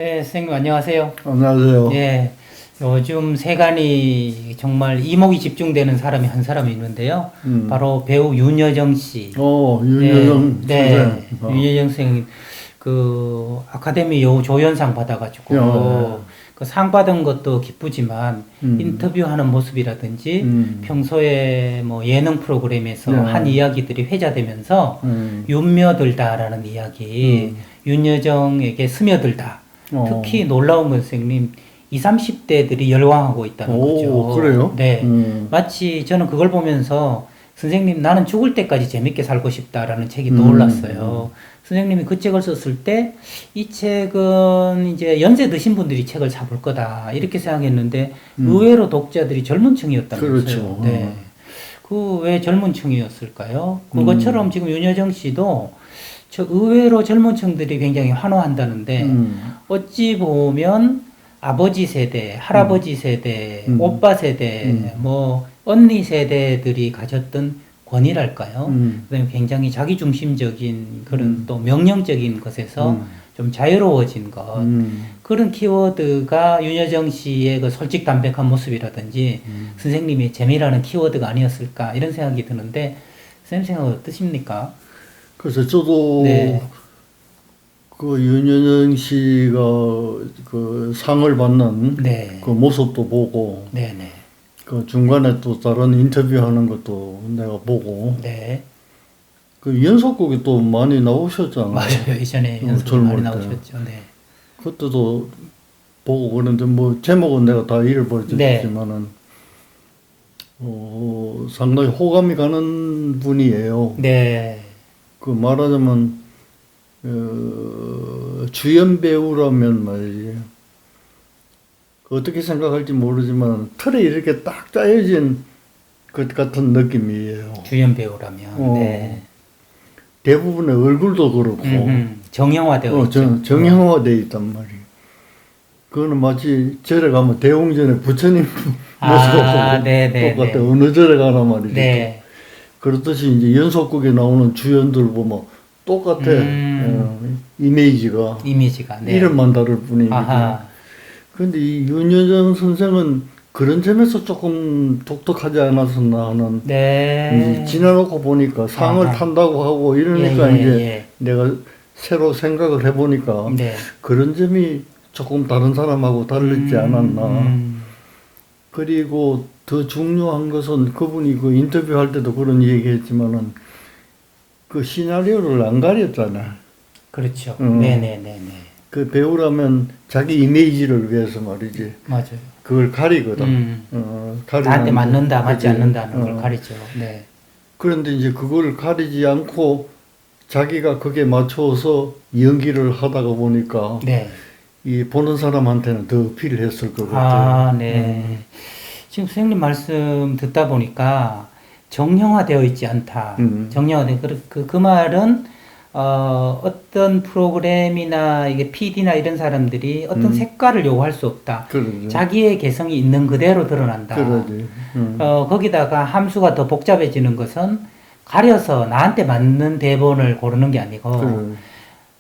네, 선생님 안녕하세요. 안녕하세요. 예, 요즘 세간이 정말 이목이 집중되는 사람이 한 사람이 있는데요. 바로 배우 윤여정 씨. 윤여정 네, 선생. 윤여정 선생님 그 아카데미 여우 조연상 받아가지고 그 상 받은 것도 기쁘지만 인터뷰하는 모습이라든지 평소에 뭐 예능 프로그램에서 한 이야기들이 회자되면서 윤며들다라는 이야기, 윤여정에게 스며들다. 특히 놀라운 건 선생님 20, 30대들이 열광하고 있다는 거죠. 그래요? 네. 마치 저는 그걸 보면서 선생님 나는 죽을 때까지 재밌게 살고 싶다라는 책이 떠올랐어요. 선생님이 그 책을 썼을 때 이 책은 이제 연세 드신 분들이 책을 사볼 거다 이렇게 생각했는데 의외로 독자들이 젊은 층이었다면서요. 그렇죠. 네. 그 왜 젊은 층이었을까요? 그것처럼 지금 윤여정 씨도 저 의외로 젊은 층들이 굉장히 환호한다는데 어찌 보면 아버지 세대, 할아버지 세대, 오빠 세대, 뭐 언니 세대들이 가졌던 권위랄까요? 그다음에 굉장히 자기중심적인 그런 또 명령적인 것에서 좀 자유로워진 것 그런 키워드가 윤여정 씨의 그 솔직담백한 모습이라든지 선생님의 재미라는 키워드가 아니었을까 이런 생각이 드는데 선생님 생각은 어떠십니까? 그래서 저도 네. 그 윤여정 씨가 그 상을 받는 네. 그 모습도 보고 네네. 그 중간에 또 다른 인터뷰하는 것도 내가 보고 네. 그 연속곡이 또 많이 나오셨잖아요. 맞아요. 이전에 연습 젊을 많이 때. 나오셨죠. 네. 그때도 보고 그런데 뭐 제목은 내가 다 잃어버렸지만은 상당히 호감이 가는 분이에요. 네. 그 말하자면 주연 배우라면 말이지 어떻게 생각할지 모르지만 틀에 이렇게 딱 짜여진 것 같은 느낌이에요. 주연 배우라면. 네. 대부분의 얼굴도 그렇고 정형화되어 있죠. 정형화되어 있단 말이에요. 그거는 마치 절에 가면 대웅전에 부처님 모습하고 네, 똑같아. 네. 어느 절에 가나 말이죠. 네. 그렇듯이 이제 연속극에 나오는 주연들 보면 똑같아. 이미지가 네. 이름만 다를 뿐이고. 아하. 그런데 이 윤여정 선생은 그런 점에서 조금 독특하지 않았었나 하는. 네. 이제 지나놓고 보니까 상을 탄다고 하고 이러니까 이제 내가 새로 생각을 해보니까 네. 그런 점이 조금 다른 사람하고 다르지 않았나. 그리고 더 중요한 것은 그분이 그 인터뷰할 때도 그런 얘기했지만은 그 시나리오를 안 가렸잖아. 그렇죠. 네네네네. 그 배우라면 자기 이미지를 위해서 말이지. 맞아요. 그걸 가리거든. 나한테 맞는다, 맞지 그치? 않는다는 걸 가리죠. 네. 그런데 이제 그걸 가리지 않고 자기가 그게 맞춰서 연기를 하다가 보니까 네. 이 보는 사람한테는 더 어필했을 것 같아요. 네. 지금 선생님 말씀 듣다 보니까 정형화되어 있지 않다. 정형화된 그 말은 어떤 프로그램이나 이게 PD나 이런 사람들이 어떤 색깔을 요구할 수 없다. 그러죠. 자기의 개성이 있는 그대로 드러난다. 그러지. 거기다가 함수가 더 복잡해지는 것은 가려서 나한테 맞는 대본을 고르는 게 아니고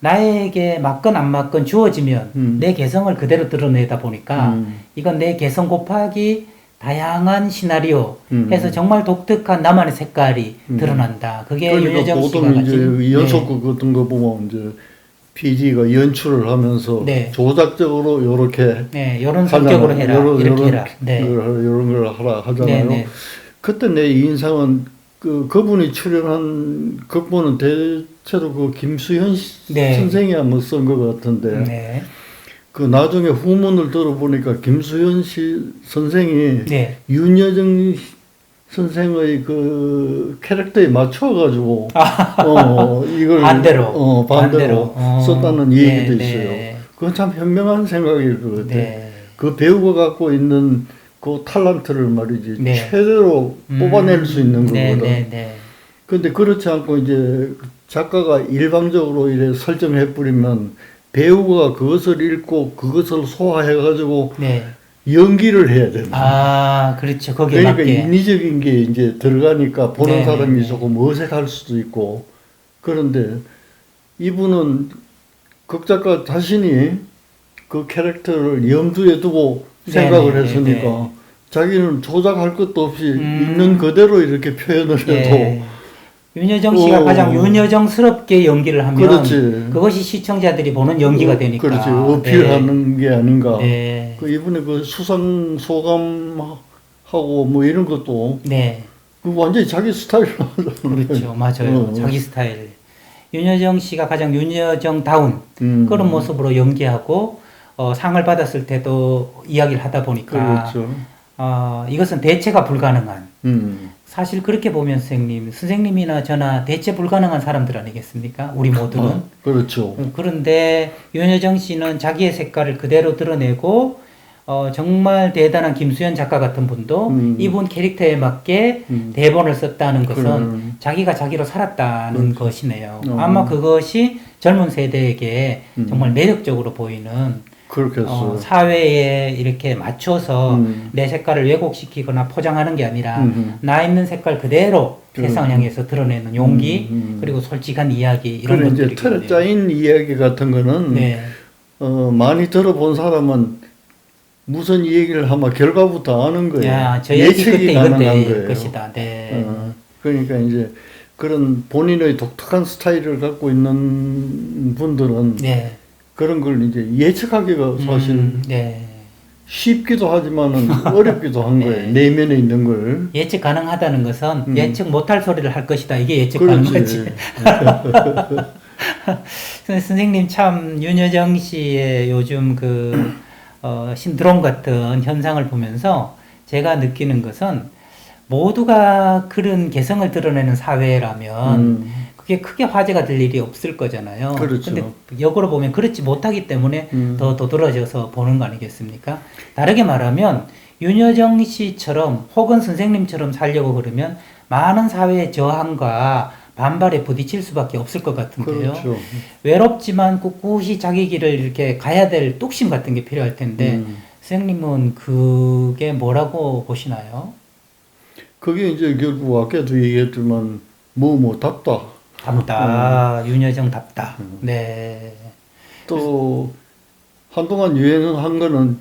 나에게 맞건 안 맞건 주어지면 내 개성을 그대로 드러내다 보니까 이건 내 개성 곱하기 다양한 시나리오 해서 정말 독특한 나만의 색깔이 드러난다. 그게 그러니까 윤여정 씨가 보통 가진 이제 연속극 같은 거 보면 이제 PD가 연출을 하면서 네. 조작적으로 요렇게 네, 이런 성격으로 해라. 이렇게 해라. 네. 이런 걸 하라 하잖아요. 네. 그때 내 인상은 그분이 출연한 극본은 대체로 그 김수현 선생이 아마 쓴 것 같은데 네. 그 나중에 후문을 들어보니까 김수현 선생이 네. 윤여정 선생의 그 캐릭터에 맞춰가지고 이걸 반대로 썼다는 얘기도 있어요. 그건 참 현명한 생각일 것 같아. 그 배우가 갖고 있는 그 탤런트를 말이지 최대로 뽑아낼 수 있는 거거든. 근데 그렇지 않고 이제 작가가 일방적으로 이래 설정해 버리면 배우가 그것을 읽고 그것을 소화해가지고 연기를 해야 된다. 그렇죠. 거기에 그러니까 맞게. 인위적인 게 이제 들어가니까 보는 사람이 조금 어색할 수도 있고. 그런데 이분은 극작가 자신이 그 캐릭터를 염두에 두고 생각을 했으니까 자기는 조작할 것도 없이 있는 그대로 이렇게 표현을 해도 윤여정 씨가 가장 윤여정스럽게 연기를 하면 그렇지. 그것이 시청자들이 보는 연기가 되니까. 그렇지. 어필하는 게 아닌가. 그 이번에 그 수상 소감하고 뭐 이런 것도 그 완전히 자기 스타일로 그렇죠. 맞아요. 자기 스타일. 윤여정 씨가 가장 윤여정다운 그런 모습으로 연기하고 상을 받았을 때도 이야기를 하다 보니까 그렇죠. 이것은 대체가 불가능한 사실 그렇게 보면 선생님이나 저나 대체 불가능한 사람들 아니겠습니까? 우리 모두는. 그렇죠. 그런데 윤여정 씨는 자기의 색깔을 그대로 드러내고 정말 대단한 김수현 작가 같은 분도 이분 캐릭터에 맞게 대본을 썼다는 것은 자기가 자기로 살았다는 것이네요. 아마 그것이 젊은 세대에게 정말 매력적으로 보이는 사회에 이렇게 맞춰서 내 색깔을 왜곡시키거나 포장하는 게 아니라 나 있는 색깔 그대로 세상을 향해서 드러내는 용기 그리고 솔직한 이야기 이런 것들이 이제 틀에 짜인 이야기 같은 거는 많이 들어본 사람은 무슨 얘기를 하면 결과부터 아는 거예요. 야, 저 얘기 그때 이건 될 것이다. 그러니까 이제 그런 본인의 독특한 스타일을 갖고 있는 분들은 그런 걸 이제 예측하기가 사실 쉽기도 하지만은 어렵기도 한 거예요. 내면에 있는 걸. 예측 가능하다는 것은 예측 못할 소리를 할 것이다. 이게 예측 가능하지. 선생님 참 윤여정 씨의 요즘 그 신드롬 같은 현상을 보면서 제가 느끼는 것은 모두가 그런 개성을 드러내는 사회라면 그게 크게 화제가 될 일이 없을 거잖아요. 그렇죠. 근데 역으로 보면 그렇지 못하기 때문에 더 도드라져서 보는 거 아니겠습니까? 다르게 말하면 윤여정 씨처럼 혹은 선생님처럼 살려고 그러면 많은 사회의 저항과 반발에 부딪힐 수밖에 없을 것 같은데요. 그렇죠. 외롭지만 꿋꿋이 자기 길을 이렇게 가야 될 뚝심 같은 게 필요할 텐데 선생님은 그게 뭐라고 보시나요? 그게 이제 결국 아까도 얘기했지만 답다. 답다. 윤여정 답다. 또 한동안 유행한 거는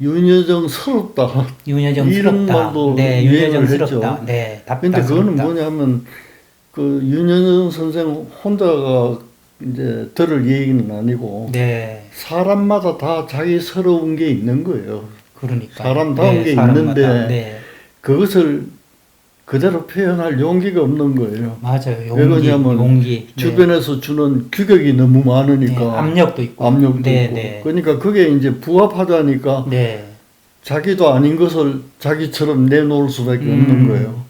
윤여정스럽다. 윤여정스럽다. 말도 유행을 했죠. 답다. 근데 그거는 뭐냐면 그 윤여정 선생 혼자가 이제 들을 얘기는 아니고 사람마다 다 자기스러운 게 있는 거예요. 그러니까 사람다운 게 있는데 그것을 그대로 표현할 용기가 없는 거예요. 맞아요. 왜 그러냐면 주변에서 주는 규격이 너무 많으니까 압력도 있고 있고 그러니까 그게 이제 부합하자니까 자기도 아닌 것을 자기처럼 내놓을 수밖에 없는 거예요.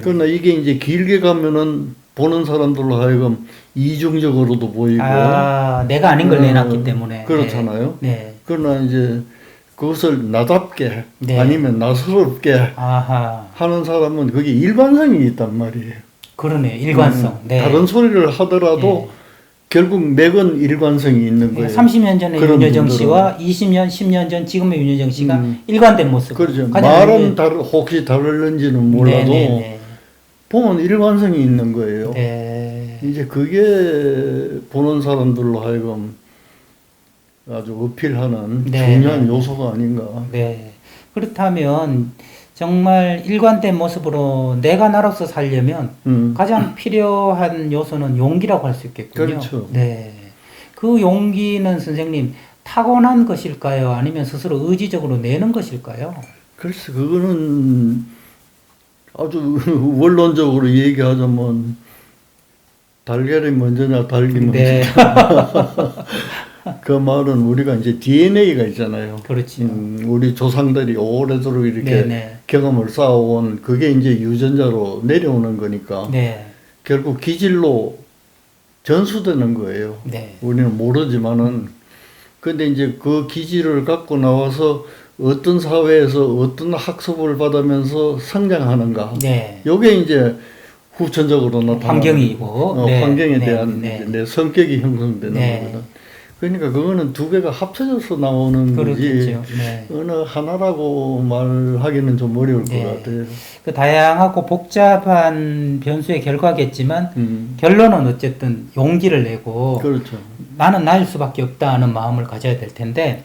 그러나 이게 이제 길게 가면은 보는 사람들로 하여금 이중적으로도 보이고 내가 아닌 걸 내놨기 때문에 그렇잖아요. 그러나 이제 그것을 나답게 아니면 나스럽게 하는 사람은 그게 일관성이 있단 말이에요. 그러네, 일관성. 다른 소리를 하더라도 결국 맥은 일관성이 있는 거예요. 30년 전에 윤여정 씨와 20년, 10년 전 지금의 윤여정 씨가 일관된 모습. 그렇죠. 말은 혹시 다를는지는 몰라도 보면 일관성이 있는 거예요. 이제 그게 보는 사람들로 하여금 아주 어필하는 중요한 요소가 아닌가. 그렇다면 정말 일관된 모습으로 내가 나로서 살려면 가장 필요한 요소는 용기라고 할 수 있겠군요. 그렇죠. 그 용기는 선생님 타고난 것일까요? 아니면 스스로 의지적으로 내는 것일까요? 글쎄 그거는 아주 원론적으로 얘기하자면 달걀이 먼저냐 닭이 먼저냐 그 말은 우리가 이제 DNA가 있잖아요. 그렇죠. 우리 조상들이 오래도록 이렇게 경험을 쌓아온 그게 이제 유전자로 내려오는 거니까 결국 기질로 전수되는 거예요. 우리는 모르지만은 근데 이제 그 기질을 갖고 나와서 어떤 사회에서 어떤 학습을 받으면서 성장하는가. 요게 이제 후천적으로 나타나는 환경이고 환경에 대한 내 성격이 형성되는 거거든. 그러니까 그거는 두 개가 합쳐져서 나오는 거지. 네. 어느 하나라고 말하기는 좀 어려울 네. 것 같아요. 그 다양하고 복잡한 변수의 결과겠지만 결론은 어쨌든 용기를 내고 그렇죠. 나는 나일 수밖에 없다는 마음을 가져야 될 텐데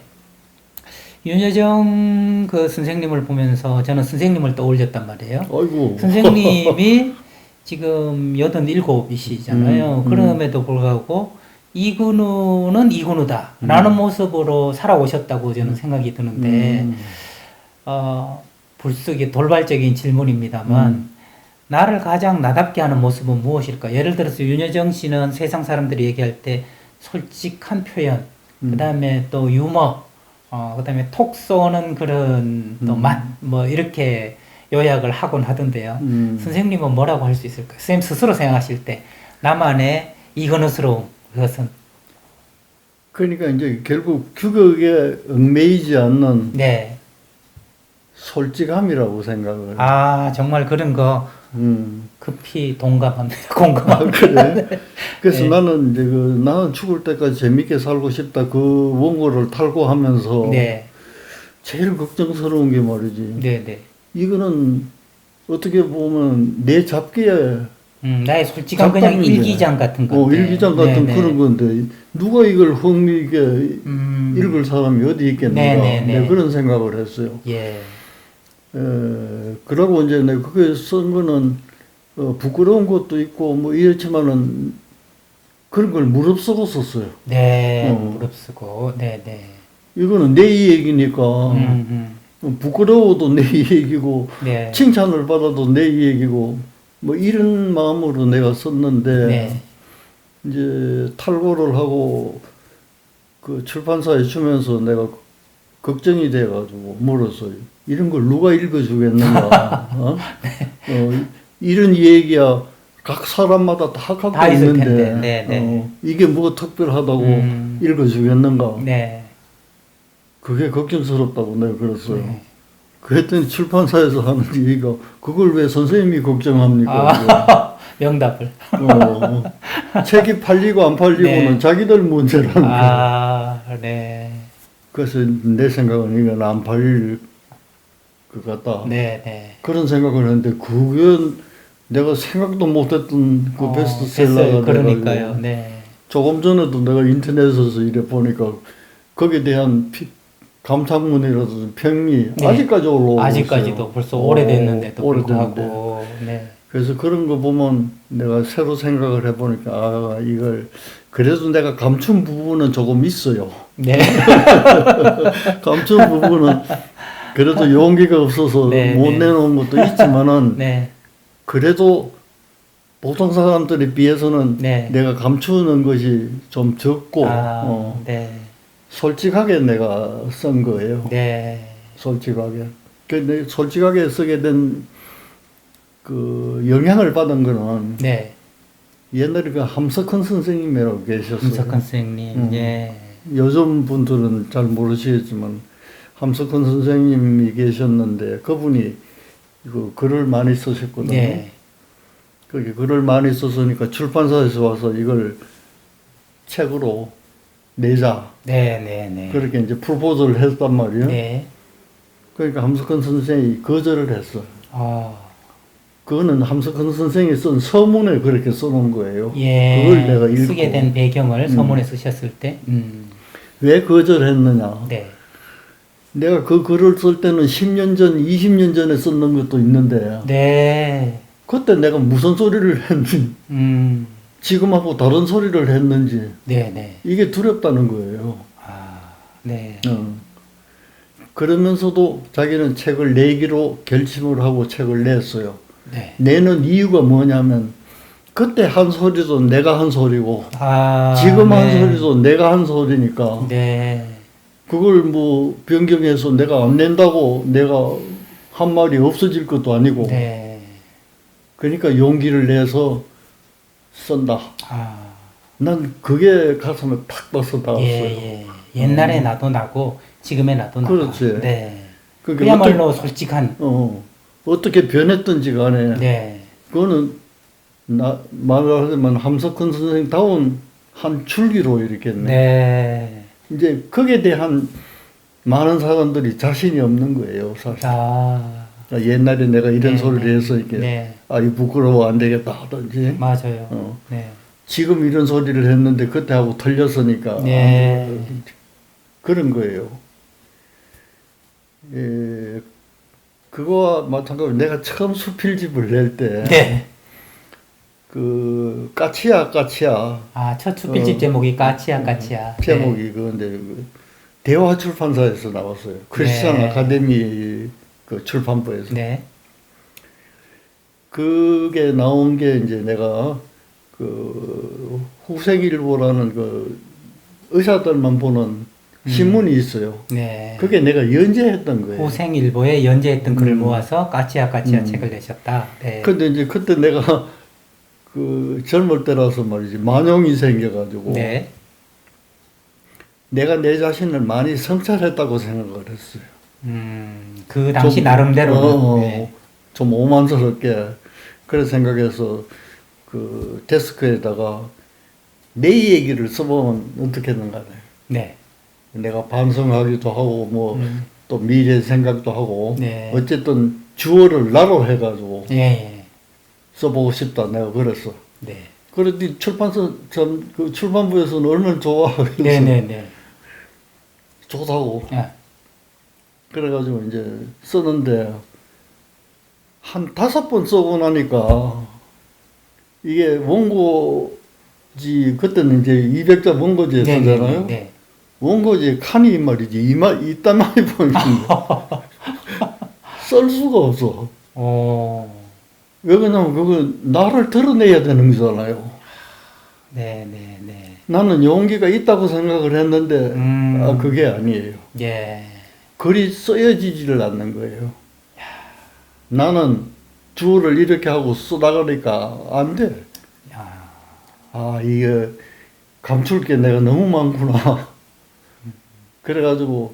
윤여정 그 선생님을 보면서 저는 선생님을 떠올렸단 말이에요. 아이고. 선생님이 지금 87이시잖아요. 그럼에도 불구하고 이근우는 이근우다 라는 모습으로 살아오셨다고 저는 생각이 드는데 불쑥이 돌발적인 질문입니다만 나를 가장 나답게 하는 모습은 무엇일까? 예를 들어서 윤여정 씨는 세상 사람들이 얘기할 때 솔직한 표현, 그 다음에 또 유머, 그 다음에 톡 쏘는 그런 또 맛, 뭐 이렇게 요약을 하곤 하던데요. 선생님은 뭐라고 할 수 있을까요? 선생님 스스로 생각하실 때 나만의 이근우스러움 그것은 그러니까 이제 결국 규격에 얽매이지 않는 네. 솔직함이라고 생각을. 아 정말 그런 거 급히 동감합니다. 공감합니다. 그래. 그래서 네. 나는 이제 나는 죽을 때까지 재밌게 살고 싶다 그 원고를 탈고하면서 네. 제일 걱정스러운 게 말이지. 네, 네. 이거는 어떻게 보면 내 잡기에 나의 솔직한 그냥 일기장 같은 건데. 일기장 같은 네네. 그런 건데 누가 이걸 흥미있게 읽을 사람이 어디 있겠는가. 네네네. 네, 그런 생각을 했어요. 예. 그러고 이제 내가 그게 쓴 거는 부끄러운 것도 있고 뭐 이렇지만은 그런 걸 무릅쓰고 썼어요. 네, 무릅쓰고. 네, 네. 이거는 내 얘기니까 부끄러워도 내 얘기고 네. 칭찬을 받아도 내 얘기고 뭐 이런 마음으로 내가 썼는데 네. 이제 탈고를 하고 그 출판사에 주면서 내가 걱정이 돼가지고 물었어요. 이런 걸 누가 읽어주겠는가? 이런 얘기야 각 사람마다 다 갖고 있는데 네, 네. 이게 뭐 특별하다고 읽어주겠는가? 네. 그게 걱정스럽다고 내가 그랬어요. 네. 그랬더니 출판사에서 하는 얘기가 그걸 왜 선생님이 걱정합니까? 명답을. 책이 팔리고 안 팔리고는 네. 자기들 문제라는 거예요. 네. 그래서 내 생각은 이건 안 팔릴 것 같다. 네, 네. 그런 생각을 했는데 그건 내가 생각도 못했던 그 베스트셀러가 그러니까요. 네. 조금 전에도 내가 인터넷에서 이래 보니까 거기에 대한 감상문이라든지 평이 네. 아직까지 올라오고 아직까지도 있어요. 벌써 오래됐는데도 오래됐는데. 불구하고. 네. 그래서 그런 거 보면 내가 새로 생각을 해보니까 이걸 그래도 내가 감춘 부분은 조금 있어요. 네. 감춘 부분은 그래도 용기가 없어서 네, 못 네. 내놓은 것도 있지만은 네. 그래도 보통 사람들에 비해서는 네. 내가 감추는 것이 좀 적고 네. 솔직하게 내가 쓴 거예요. 네. 솔직하게. 근데 솔직하게 쓰게 된 그 영향을 받은 거는 네. 옛날에 그 함석헌 선생님이라고 계셨어요. 함석헌 선생님. 예. 요즘 분들은 잘 모르시겠지만 함석헌 선생님이 계셨는데 그분이 그 글을 많이 쓰셨거든요. 네. 거기 글을 많이 썼으니까 출판사에서 와서 이걸 책으로 내자. 네, 네, 네. 그렇게 이제 프로포즈를 했단 말이에요. 네. 그러니까 함석헌 선생이 거절을 했어. 그거는 함석헌 선생이 쓴 서문에 그렇게 써놓은 거예요. 예. 그걸 내가 읽고. 쓰게 된 배경을 서문에 쓰셨을 때. 왜 거절했느냐. 네. 내가 그 글을 쓸 때는 10년 전, 20년 전에 썼는 것도 있는데. 네. 그때 내가 무슨 소리를 했는지, 지금하고 다른 소리를 했는지. 네, 네. 이게 두렵다는 거예요. 네. 그러면서도 자기는 책을 내기로 결심을 하고 책을 냈어요. 네. 내는 이유가 뭐냐면 그때 한 소리도 내가 한 소리고 지금 네. 한 소리도 내가 한 소리니까 네. 그걸 뭐 변경해서 내가 안 낸다고 내가 한 말이 없어질 것도 아니고 네. 그러니까 용기를 내서 쓴다. 난 그게 가슴에 탁 빠서 닿았어요. 예, 예. 옛날에 나도 나고 지금의 나도 나고. 그렇지. 네. 그게 그야말로 솔직한. 어떻게 변했든지 간에 네. 그거는 말하자면 함석헌 선생다운 한 줄기로 이렇게 네. 이제 거기에 대한 많은 사람들이 자신이 없는 거예요, 사실. 그러니까 옛날에 내가 이런 네, 소리를 네. 해서 이렇게 네. 아, 이 부끄러워 안 되겠다 하든지. 맞아요. 네. 지금 이런 소리를 했는데 그때하고 틀렸으니까 네. 그런 거예요. 예, 그거와 마찬가지로 내가 처음 수필집을 낼 때 네. 그 까치야 까치야 아, 첫 수필집 제목이 까치야 까치야. 제목이 네. 그건데 그 대화 출판사에서 나왔어요. 크리스찬 네. 아카데미 그 출판부에서. 네. 그게 나온 게 이제 내가 그 후생일보라는 그 의사들만 보는 신문이 있어요. 네. 그게 내가 연재했던 거예요. 후생일보에 연재했던 글을 모아서 까치야 까치야 책을 내셨다. 네. 근데 이제 그때 내가 그 젊을 때라서 말이지 만용이 생겨가지고 네. 내가 내 자신을 많이 성찰했다고 생각을 했어요. 그 당시 좀, 나름대로는. 네. 좀 오만스럽게 그래 생각해서 그 데스크에다가 내 얘기를 써보면 어떻겠는가. 네. 내가 반성하기도 하고 뭐 또 미래 생각도 하고 네. 어쨌든 주어를 나로 해가지고 예, 예. 써보고 싶다 내가 그랬어. 네. 그랬더니 출판사 그 출판부에서는 얼마나 좋아. 네, 네, 네. 좋다고. 아, 그래가지고 이제 쓰는데 한 5번 쓰고 나니까 이게 원고지 그때는 이제 200자 원고지에 네, 쓰잖아요. 네, 네. 원고지 칸이 말이지 이따만이 보이는데 쓸 수가 없어. 왜 그러냐면 그거 나를 드러내야 되는 거잖아요. 네, 네, 네. 나는 용기가 있다고 생각을 했는데 아, 그게 아니에요. 예. 글이 써여지지를 않는 거예요. 나는 주어를 이렇게 하고 써나가니까 안 돼. 야. 아, 이게 감출 게 내가 너무 많구나. 그래가지고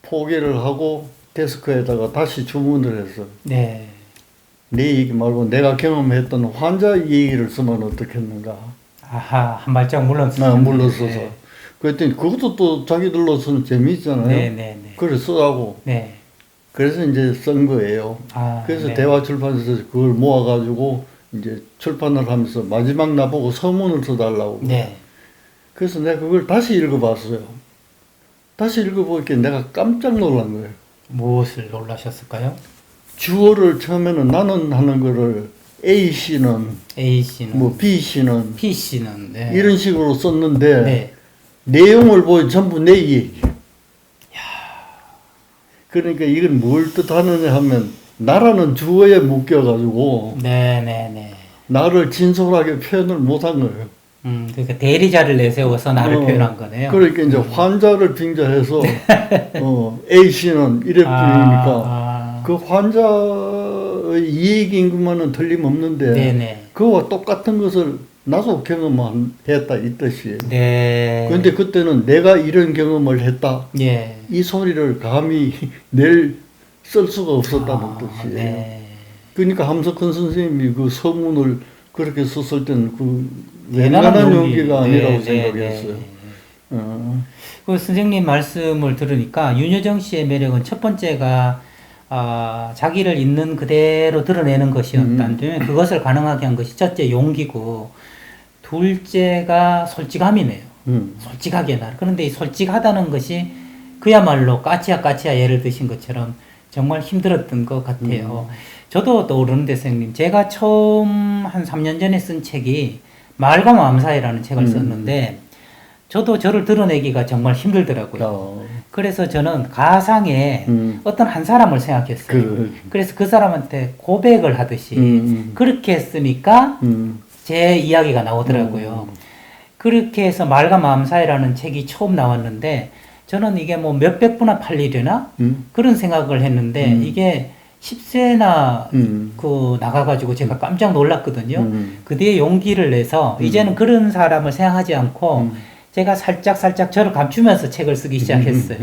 포기를 하고 데스크에다가 다시 주문을 했어. 네. 내 얘기 말고 내가 경험했던 환자 얘기를 쓰면 어떻겠는가. 아하, 한 발짝 물러서서. 물러서서. 네. 그랬더니 그것도 또 자기들로서는 재미있잖아요. 네, 네, 네. 그래 써하고. 네. 그래서 이제 쓴 거예요. 아, 그래서 네. 대화출판사에서 그걸 모아가지고 이제 출판을 하면서 마지막 나보고 서문을 써달라고. 네. 그래서 내가 그걸 다시 읽어봤어요. 다시 읽어보니까 내가 깜짝 놀란 거예요. 무엇을 놀라셨을까요? 주어를 처음에는 나는 하는 거를 A씨는 A씨는, 뭐 B씨는 P씨는, 네. 이런 식으로 썼는데 네. 내용을 보니 전부 내 얘기. 그러니까 이건 뭘 뜻하느냐 하면 나라는 주어에 묶여가지고 네, 네, 네. 나를 진솔하게 표현을 못한 거예요. 그러니까 대리자를 내세워서 나를 표현한 거네요. 그러니까 이제 환자를 빙자해서 A씨는 이래 부르니까 그 환자의 이익 임금과는 틀림없는데 네네. 그와 똑같은 것을 나도 경험했다 이 뜻이에요. 네. 그런데 그때는 내가 이런 경험을 했다. 예. 이 소리를 감히 쓸 수가 없었다는 뜻이에요. 네. 그러니까 함석헌 선생님이 그 서문을 그렇게 썼을 때는 그 대단한 웬만한 용기가 아니라고 네, 생각했어요. 네. 그 선생님 말씀을 들으니까 윤여정 씨의 매력은 첫 번째가 자기를 있는 그대로 드러내는 것이었다는데 그것을 가능하게 한 것이 첫째 용기고 둘째가 솔직함이네요. 솔직하게 나. 그런데 이 솔직하다는 것이 그야말로 까치야 까치야 예를 드신 것처럼 정말 힘들었던 것 같아요. 저도 떠오르는데 선생님, 제가 처음 한 3년 전에 쓴 책이 말과 마음 사이라는 책을 썼는데 저도 저를 드러내기가 정말 힘들더라고요. 그래서 저는 가상에 어떤 한 사람을 생각했어요. 그래서 그 사람한테 고백을 하듯이 그렇게 했으니까 제 이야기가 나오더라고요. 그렇게 해서 말과 마음 사이라는 책이 처음 나왔는데 저는 이게 뭐 몇백 부나 팔리려나 그런 생각을 했는데 이게 10세나 그 나가가지고 제가 깜짝 놀랐거든요. 그 뒤에 용기를 내서 이제는 그런 사람을 생각하지 않고 제가 살짝 저를 감추면서 책을 쓰기 시작했어요.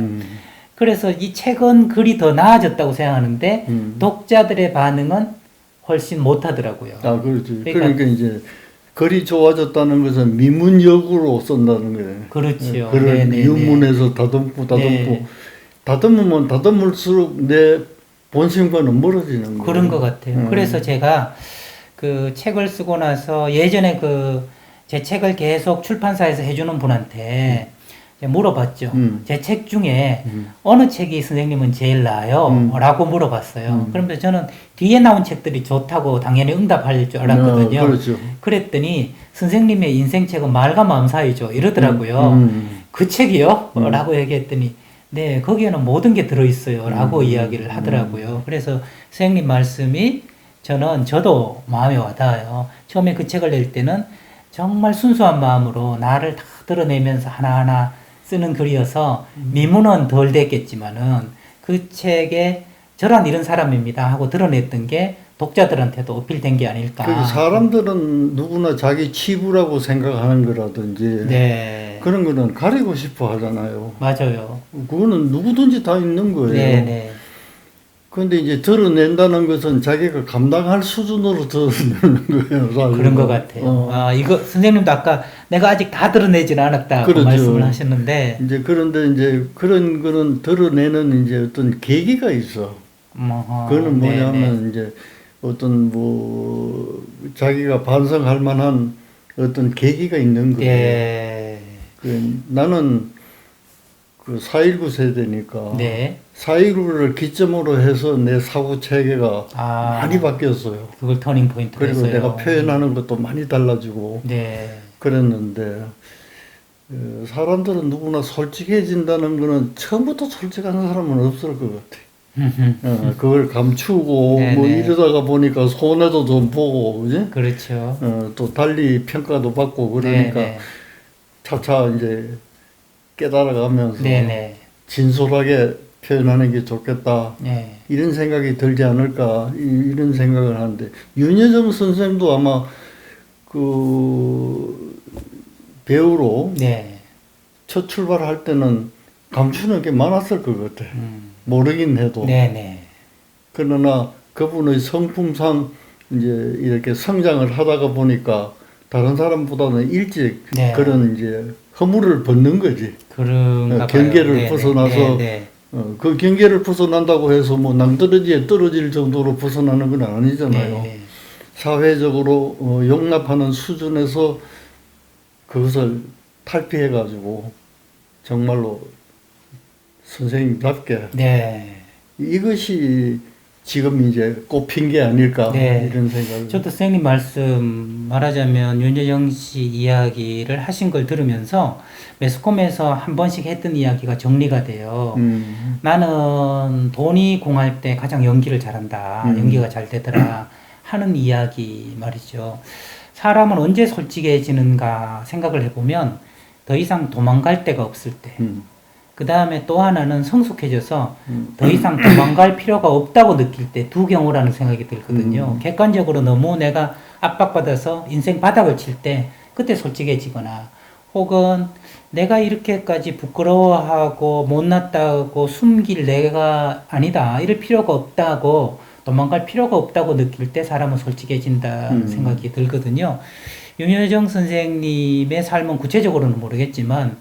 그래서 이 책은 글이 더 나아졌다고 생각하는데 독자들의 반응은 훨씬 못하더라고요. 그렇지. 그러니까 이제 글이 좋아졌다는 것은 미문역으로 쓴다는 거예요. 그렇죠. 글을 유문에서 다듬고 다듬으면 다듬을수록 내 본심과는 멀어지는 거예요. 그런 것 같아요. 그래서 제가 그 책을 쓰고 나서 예전에 제 책을 계속 출판사에서 해주는 분한테 물어봤죠. 제 책 중에 어느 책이 선생님은 제일 나아요? 라고 물어봤어요. 그러면서 저는 뒤에 나온 책들이 좋다고 당연히 응답할 줄 알았거든요. 그렇죠. 그랬더니 선생님의 인생책은 말과 마음 사이죠. 이러더라고요. 그 책이요? 라고 얘기했더니 네, 거기에는 모든 게 들어있어요. 라고 이야기를 하더라고요. 그래서 선생님 말씀이 저도 마음에 와닿아요. 처음에 그 책을 낼 때는 정말 순수한 마음으로 나를 다 드러내면서 하나하나 쓰는 글이어서 미문은 덜 됐겠지만은 그 책에 저란 이런 사람입니다 하고 드러냈던 게 독자들한테도 어필된 게 아닐까. 사람들은 누구나 자기 치부라고 생각하는 거라든지 네. 그런 거는 가리고 싶어 하잖아요. 맞아요. 그거는 누구든지 다 있는 거예요. 네네. 그런데 이제 드러낸다는 것은 자기가 감당할 수준으로 드러내는 거예요. 사실은. 그런 것 같아요. 이거 선생님도 아까 내가 아직 다 드러내지는 않았다고 그렇죠. 말씀을 하셨는데. 이제 그런데 이제 그런 거는 드러내는 이제 어떤 계기가 있어. 그거는 뭐냐면 이제 어떤 자기가 반성할 만한 어떤 계기가 있는 거예요. 네. 나는 4.19 세대니까 네. 4.19를 기점으로 해서 내 사고 체계가 많이 바뀌었어요. 그걸 터닝 포인트로 그리고 했어요. 내가 표현하는 것도 많이 달라지고 네. 그랬는데 사람들은 누구나 솔직해진다는 거는 처음부터 솔직한 사람은 없을 것 같아. 그걸 감추고 네네. 이러다가 보니까 손해도 좀 보고 그지? 그렇죠. 또 달리 평가도 받고 그러니까 네네. 차차 이제 깨달아가면서 네네. 진솔하게 표현하는 게 좋겠다. 네. 이런 생각이 들지 않을까 이런 생각을 하는데 윤여정 선생도 아마 그 배우로 네. 첫 출발할 때는 감추는 게 많았을 것 같아. 모르긴 해도. 네네. 그러나 그분의 성품상 이제 이렇게 성장을 하다가 보니까 다른 사람보다는 일찍 네. 그런 이제 허물을 벗는 거지. 그런가 경계를 네네. 벗어나서 네네. 그 경계를 벗어난다고 해서 뭐 낭떠러지에 떨어질 정도로 벗어나는 건 아니잖아요. 네네. 사회적으로 용납하는 수준에서 그것을 탈피해가지고 정말로 선생님답게 네. 이것이 지금 이제 꼽힌 게 아닐까 네. 이런 생각을. 저도 선생님 말씀 말하자면 윤여정 씨 이야기를 하신 걸 들으면서 매스컴에서 한 번씩 했던 이야기가 정리가 돼요. 나는 돈이 공할 때 가장 연기를 잘한다. 연기가 잘 되더라. 하는 이야기 말이죠. 사람은 언제 솔직해지는가 생각을 해보면 더 이상 도망갈 데가 없을 때. 그 다음에 또 하나는 성숙해져서 더 이상 도망갈 필요가 없다고 느낄 때 두 경우라는 생각이 들거든요. 객관적으로 너무 내가 압박받아서 인생 바닥을 칠 때 그때 솔직해지거나 혹은 내가 이렇게까지 부끄러워하고 못났다고 숨길 내가 아니다. 이럴 필요가 없다고 도망갈 필요가 없다고 느낄 때 사람은 솔직해진다는 생각이 들거든요. 윤여정 선생님의 삶은 구체적으로는 모르겠지만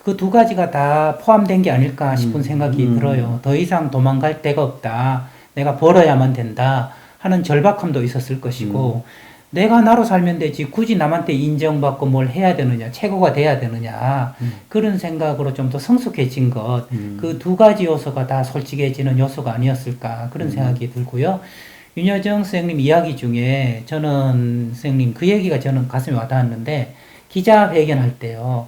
그 두 가지가 다 포함된 게 아닐까 싶은 생각이 들어요. 더 이상 도망갈 데가 없다. 내가 벌어야만 된다. 하는 절박함도 있었을 것이고 내가 나로 살면 되지 굳이 남한테 인정받고 뭘 해야 되느냐 최고가 돼야 되느냐 그런 생각으로 좀 더 성숙해진 것 그 두 가지 요소가 다 솔직해지는 요소가 아니었을까 그런 생각이 들고요. 윤여정 선생님 이야기 중에 저는 선생님 그 얘기가 저는 가슴에 와닿았는데 기자회견할 때요.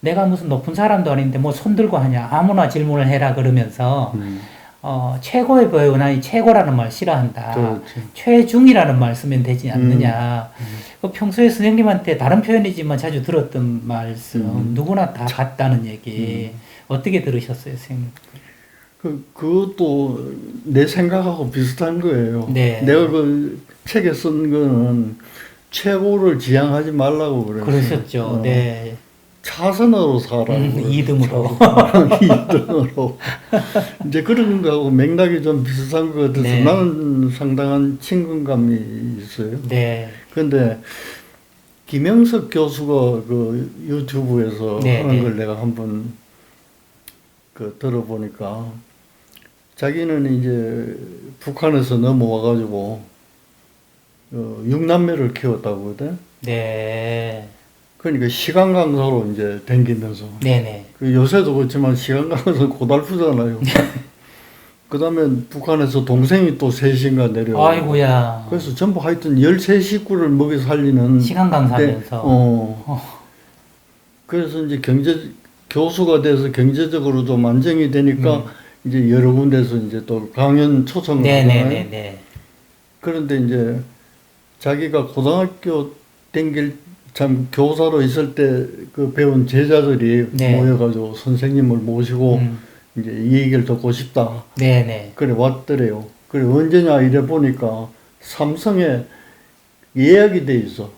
내가 무슨 높은 사람도 아닌데 뭐 손들고 하냐 아무나 질문을 해라 그러면서 최고의 배우 난 최고라는 말 싫어한다. 그렇지. 최중이라는 말 쓰면 되지 않느냐. 평소에 선생님한테 다른 표현이지만 자주 들었던 말씀 누구나 다 같다는 얘기 어떻게 들으셨어요 선생님? 그것도 내 생각하고 비슷한 거예요. 네. 내가 그 책에 쓴 거는 최고를 지향하지 말라고 그랬어요. 그러셨죠. 네. 차선으로 살아. 2등으로. 2등으로. 이제 그런 거하고 맥락이 좀 비슷한 것 같아서 네. 나는 상당한 친근감이 있어요. 네. 그런데 김영석 교수가 그 유튜브에서 네, 하는 네. 걸 내가 한번 그 들어보니까 자기는 이제 북한에서 넘어와가지고 6남매를 키웠다고 하거든. 네. 그러니까 시간 강사로 이제 댕기면서. 네네. 그 요새도 그렇지만 시간 강사 고달프잖아요. 그 다음에 북한에서 동생이 또 셋인가 내려오고. 아이고야. 그래서 전부 하여튼 13식구를 먹여 살리는. 시간 강사면서. 그래서 이제 교수가 돼서 경제적으로 좀 안정이 되니까 이제 여러 군데서 이제 또 강연 초청을 하잖아요. 네네네네. 그런데 이제 자기가 고등학교 참 교사로 있을 때 그 배운 제자들이 네. 모여가지고 선생님을 모시고 이제 이 얘기를 듣고 싶다. 네네. 그래 왔더래요. 그래 언제냐 이래 보니까 삼성에 예약이 돼 있어.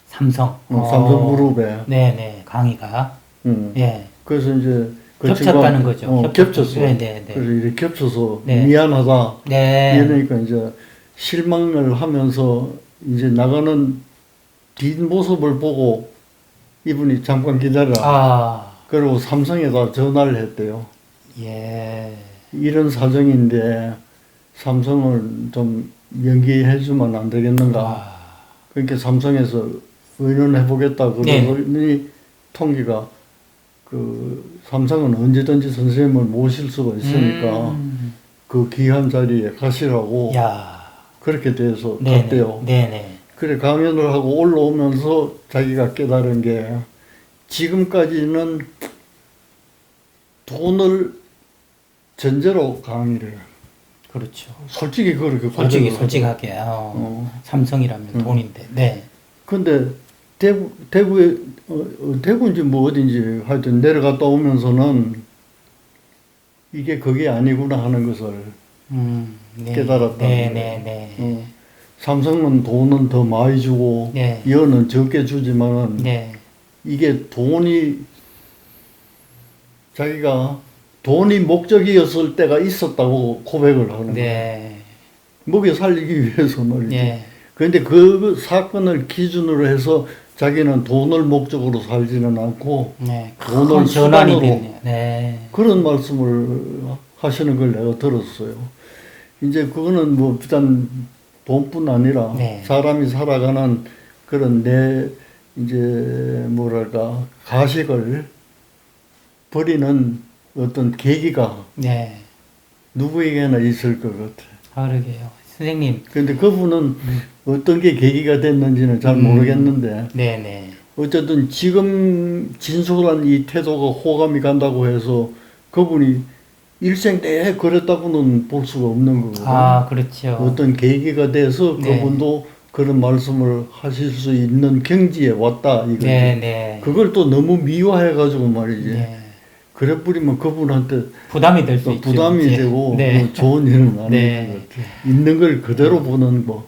삼성. 삼성그룹에. 네네. 강의가. 예. 그래서 이제 겹쳤다는 거죠. 겹쳤어. 네네네. 그래서 이렇게 겹쳐서 네. 미안하다. 네. 이러니까 이제 실망을 하면서 이제 나가는 뒷모습을 보고 이분이 잠깐 기다려라. 그리고 삼성에다 전화를 했대요. 예. 이런 사정인데 삼성을 좀 연기해주면 안 되겠는가. 그러니까 삼성에서 의논해보겠다 그러더니 통기가 그 삼성은 언제든지 선생님을 모실 수가 있으니까 그 귀한 자리에 가시라고 그렇게 돼서 갔대요. 네네. 그래 강연을 하고 올라오면서 자기가 깨달은 게 지금까지는 돈을 전제로 강의를. 그렇죠. 솔직히 그렇게 솔직하게. 삼성이라면 돈인데. 네. 근데 대구에 대구인지 뭐 어딘지 하여튼 내려갔다 오면서는 이게 그게 아니구나 하는 것을 네. 깨달았다. 네네네. 삼성은 돈은 더 많이 주고 여는 적게 주지만은 이게 자기가 돈이 목적이었을 때가 있었다고 고백을 하는 거예요. 먹여 살리기 위해서 말이지. 그런데 그 사건을 기준으로 해서 자기는 돈을 목적으로 살지는 않고 돈을 수단으로 그런 말씀을 하시는 걸 내가 들었어요. 이제 그거는 뭐 비단 돈뿐 아니라 사람이 살아가는 그런 이제 뭐랄까 가식을 버리는 어떤 계기가 누구에게나 있을 것 같아. 그러게요. 선생님. 그런데 그분은 어떤 게 계기가 됐는지는 잘 모르겠는데 어쨌든 지금 진솔한 이 태도가 호감이 간다고 해서 그분이 일생 내에 그랬다고는 볼 수가 없는 거거든요. 그렇죠. 어떤 계기가 돼서 그분도 그런 말씀을 하실 수 있는 경지에 왔다 이거지. 그걸 또 너무 미화해가지고 말이지. 그래 버리면 그분한테 부담이 될 수 있죠. 부담이 되고 뭐 좋은 일은 아닌 것 같아. 있는 걸 그대로 보는 거.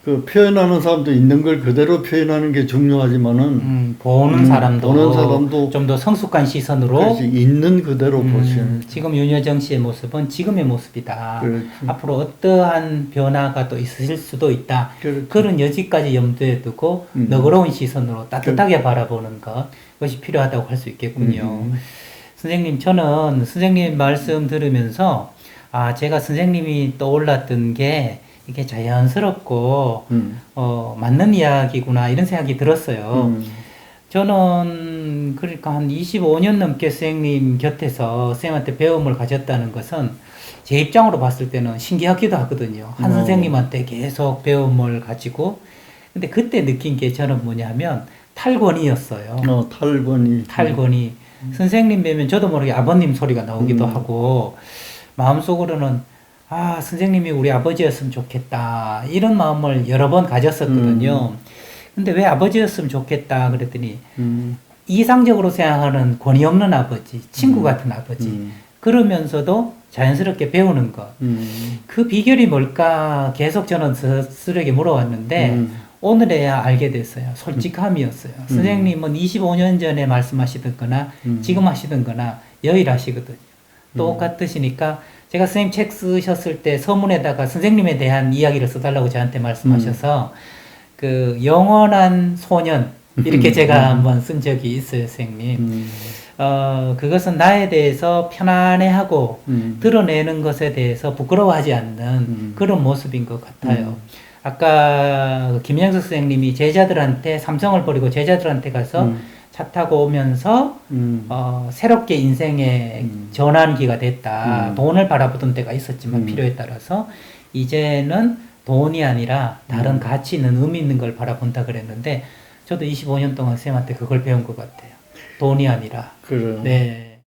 그 표현하는 사람도 있는 걸 그대로 표현하는 게 중요하지만은 보는 사람도 좀 더 성숙한 시선으로 있는 그대로 보시는. 지금 윤여정 씨의 모습은 지금의 모습이다. 앞으로 어떠한 변화가 또 있을 수도 있다. 그런 여지까지 염두에 두고 너그러운 시선으로 따뜻하게 바라보는 것이 필요하다고 할 수 있겠군요. 선생님, 저는 선생님 말씀 들으면서 제가 선생님이 떠올랐던 게 이게 자연스럽고 맞는 이야기구나 이런 생각이 들었어요. 저는 그러니까 한 25년 넘게 선생님 곁에서 선생님한테 배움을 가졌다는 것은 제 입장으로 봤을 때는 신기하기도 하거든요. 한 선생님한테 계속 배움을 가지고. 근데 그때 느낀 게 저는 뭐냐면 탈권이었어요. 탈권이. 선생님 뵈면 저도 모르게 아버님 소리가 나오기도 하고 마음속으로는 선생님이 우리 아버지였으면 좋겠다 이런 마음을 여러 번 가졌었거든요. 근데 왜 아버지였으면 좋겠다 그랬더니 이상적으로 생각하는 권위 없는 아버지, 친구 같은 아버지, 그러면서도 자연스럽게 배우는 것. 그 비결이 뭘까 계속 저는 스스로에게 물어왔는데 오늘에야 알게 됐어요. 솔직함이었어요. 선생님은 25년 전에 말씀하시던 거나 지금 하시던 거나 여일하시거든요. 똑같으시니까 제가 선생님 책 쓰셨을 때 서문에다가 선생님에 대한 이야기를 써달라고 저한테 말씀하셔서 그 영원한 소년 이렇게 제가 한번 쓴 적이 있어요, 선생님. 그것은 나에 대해서 편안해하고 드러내는 것에 대해서 부끄러워하지 않는 그런 모습인 것 같아요. 아까 김영석 선생님이 제자들한테 삼성을 버리고 제자들한테 가서 차 타고 오면서 새롭게 인생의 전환기가 됐다. 돈을 바라보던 때가 있었지만 필요에 따라서 이제는 돈이 아니라 다른 가치 있는 의미 있는 걸 바라본다 그랬는데 저도 25년 동안 쌤한테 그걸 배운 것 같아요. 돈이 아니라. 그래. 네.